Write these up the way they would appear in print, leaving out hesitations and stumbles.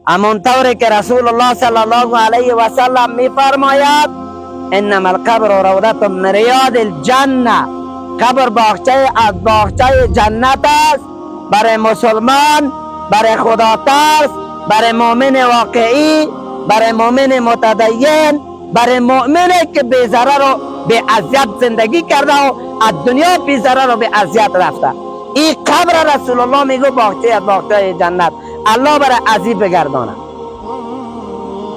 همون طوری که رسول الله صلی الله علیه و سلم میفرماید انما القبر روضة من ریاض الجنه، قبر باغچه از باغچه جنت است برای مسلمان، برای خدا ترس، برای مؤمن واقعی، برای مؤمن متدین، برای مؤمنی که بی ضرر و بی اذیت زندگی کرده و از دنیا بی ضرر و بی اذیت رفته. این قبر رسول الله میگو باغچه از باغچه جنت. الله برای عزیز بگردانه.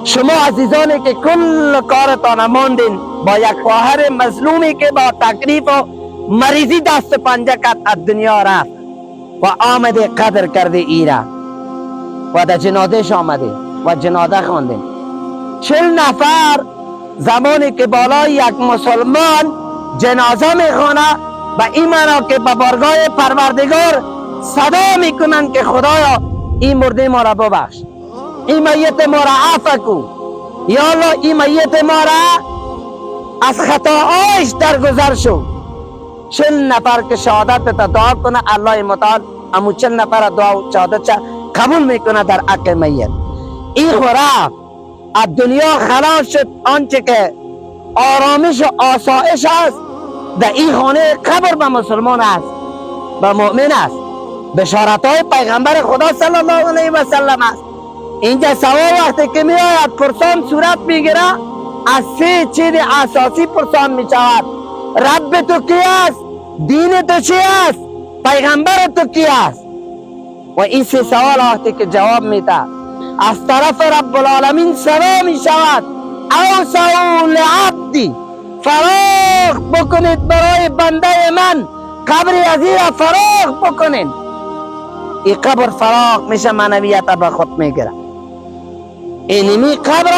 شما عزیزانی که کل کارتان ماندین با یک خواهر مظلومی که با تکلیف و مریضی دست پنجه کرد از دنیا رفت و آمده قدر کرده ایره و در جنازهش آمده و جنازه خواندیم. 40 نفر زمانی که بالای یک مسلمان جنازه میخوانه و این معنا که به بارگاه پروردگار صدا میکنن که خدایا این مرده ما را ببخش، این میت ما را عفو کن، یا الله این میت ما را از خطاهایش درگذر شو. 40 نفر که شهادت دعا کنه الله متعال همون 40 نفر دعا و شهادت قبول میکنه در حق میت. این خراب از دنیا خلاص شد. آنچه که آرامش و آسایش است در این خانه قبر به مسلمان است، به مؤمن است. بشارت های پیغمبر خدا صلی الله علیه و سلم است. اینجا سوال وقتی که می آید پرسان صورت میگیره، از 3 چیز اساسی پرسان می شود. رب تو کی است؟ دین تو چی است؟ پیغمبر تو کی است؟ و این 3 سوال وقتی که جواب میده از طرف رب العالمین سوا می شود اوسعوا لعبدی، فراغ بکنید برای بنده من، قبر عزیز فراغ بکنید. این قبر فراغ میشه، معنویت به خود میگیره. اینمی قبر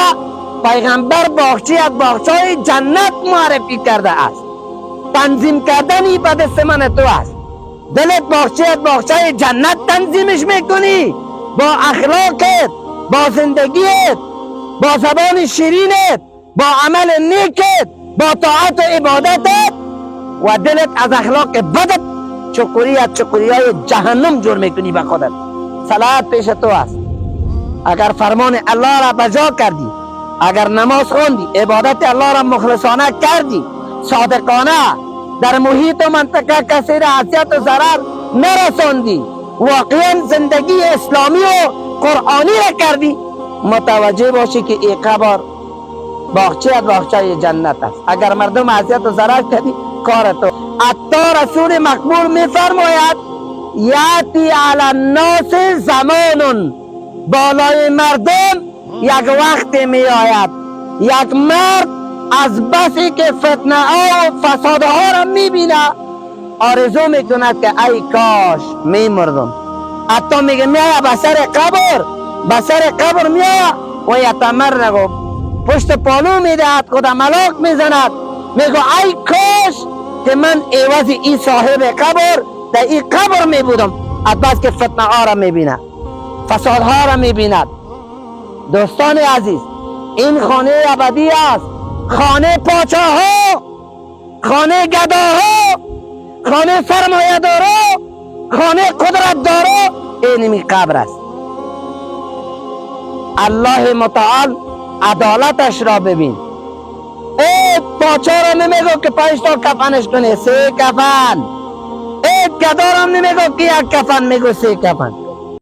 پیغمبر باغچه از باغچه جنت معرفی کرده است. تنظیم کردنی به دست من تو است. دلت باغچه از باغچه جنت تنظیمش میکنی با اخلاقت، با زندگیت، با زبان شیرینت، با عمل نیکت، با طاعت و عبادتت، و دلت از اخلاق بدت چقوری های جهنم جور میکنی به خودت. صلات پیش تو است. اگر فرمان الله را بجا کردی، اگر نماز خوندی، عبادت الله را مخلصانه کردی، صادقانه در محیط و منطقه کسی را اذیت و ضرر نرساندی، واقعا زندگی اسلامی و قرآنی را کردی، متوجه باشی که این قبر باغچه از باغچه جنت است. اگر مردم اذیت و ضرر کردی کار تو. حتی رسول مقبول میفرماید یاتی علی الناس زمان، بالای مردم یک وقت می آید یک مرد از بسی که فتنه ها و فساد ها را می بینه آرزو می کند که ای کاش می مردم. حتی میگه می آید به سر قبر می آید و یتمرغ، پشت پالو می دهد، خود ملاک می زند، میگه ای کاش که من عوض این صاحب قبر در این قبر می بودم. از بس که فتنه ها را می بیند، فساد ها را می بیند. دوستان عزیز، این خانه ابدی است، خانه پاچاها، خانه گداها، خانه سرمایه‌دارا، خانه قدرتدارا. اینمی قبر است. الله متعال عدالتش را ببین. ای پاچا را نمیگو که 5 تا کفنش کنه، 3 کفن. ای گدا را نمیگو که 1 کفن، میگو 3 کفن.